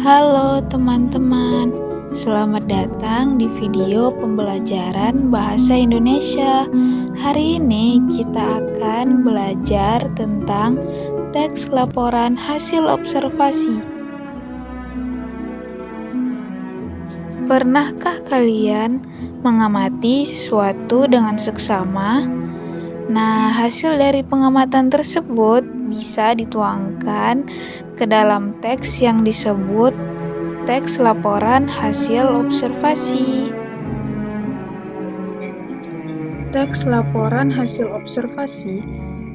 Halo teman-teman, selamat datang di video pembelajaran Bahasa Indonesia. Hari ini kita akan belajar tentang teks laporan hasil observasi. Pernahkah kalian mengamati sesuatu dengan seksama? Nah, hasil dari pengamatan tersebut bisa dituangkan ke dalam teks yang disebut teks laporan hasil observasi. Teks laporan hasil observasi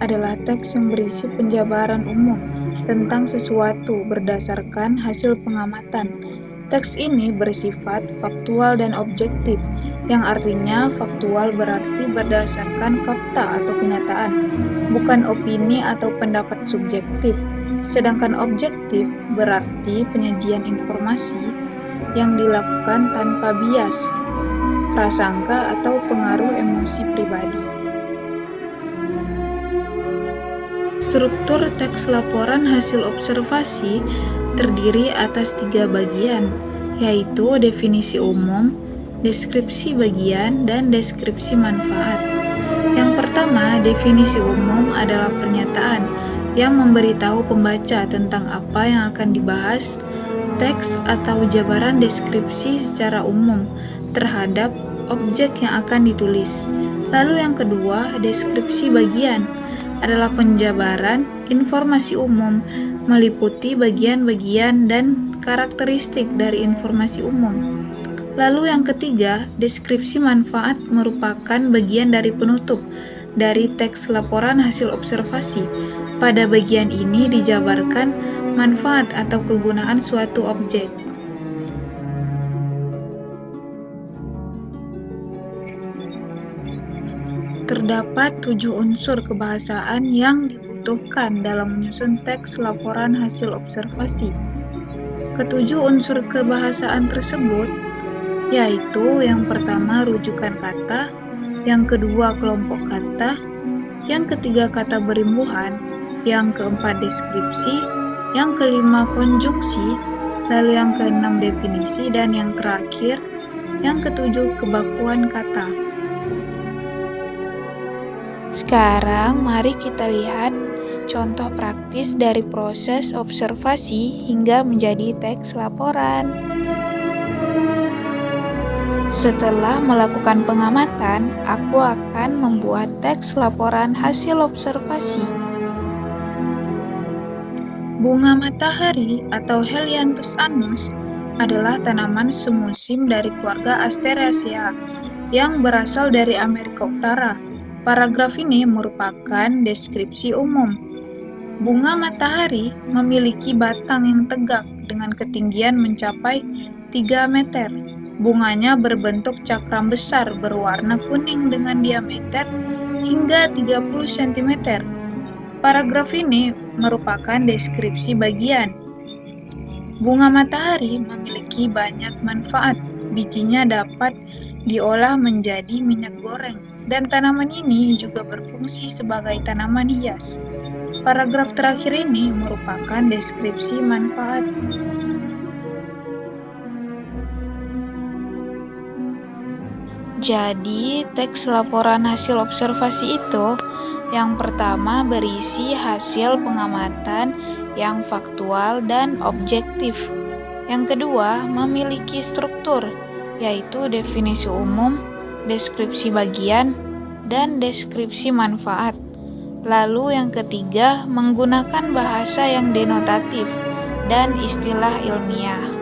adalah teks yang berisi penjabaran umum tentang sesuatu berdasarkan hasil pengamatan. Teks ini bersifat faktual dan objektif, yang artinya faktual berarti berdasarkan fakta atau kenyataan, bukan opini atau pendapat subjektif. Sedangkan objektif berarti penyajian informasi yang dilakukan tanpa bias, prasangka atau pengaruh emosi pribadi. Struktur teks laporan hasil observasi terdiri atas 3 bagian, yaitu definisi umum, deskripsi bagian, dan deskripsi manfaat. Yang pertama, definisi umum adalah pernyataan yang memberitahu pembaca tentang apa yang akan dibahas. Teks atau jabaran deskripsi secara umum terhadap objek yang akan ditulis. Lalu yang kedua, deskripsi bagian adalah penjabaran informasi umum meliputi bagian-bagian dan karakteristik dari informasi umum. Lalu yang ketiga, deskripsi manfaat merupakan bagian dari penutup dari teks laporan hasil observasi. Pada bagian ini dijabarkan manfaat atau kegunaan suatu objek. Terdapat 7 unsur kebahasaan yang dibutuhkan dalam menyusun teks laporan hasil observasi. Ketujuh unsur kebahasaan tersebut yaitu yang pertama rujukan kata, yang kedua kelompok kata, yang ketiga kata berimbuhan, yang keempat deskripsi, yang kelima konjungsi, lalu yang keenam definisi, dan yang terakhir, yang ketujuh kebakuan kata. Sekarang mari kita lihat contoh praktis dari proses observasi hingga menjadi teks laporan. Setelah melakukan pengamatan, aku akan membuat teks laporan hasil observasi. Bunga matahari atau Helianthus annus adalah tanaman semusim dari keluarga Asteraceae yang berasal dari Amerika Utara. Paragraf ini merupakan deskripsi umum. Bunga matahari memiliki batang yang tegak dengan ketinggian mencapai 3 meter. Bunganya berbentuk cakram besar berwarna kuning dengan diameter hingga 30 cm. Paragraf ini merupakan deskripsi bagian. Bunga matahari memiliki banyak manfaat. Bijinya dapat diolah menjadi minyak goreng, dan tanaman ini juga berfungsi sebagai tanaman hias. Paragraf terakhir ini merupakan deskripsi manfaat. Jadi, teks laporan hasil observasi itu yang pertama berisi hasil pengamatan yang faktual dan objektif. Yang kedua, memiliki struktur, yaitu definisi umum, deskripsi bagian, dan deskripsi manfaat. Lalu yang ketiga, menggunakan bahasa yang denotatif dan istilah ilmiah.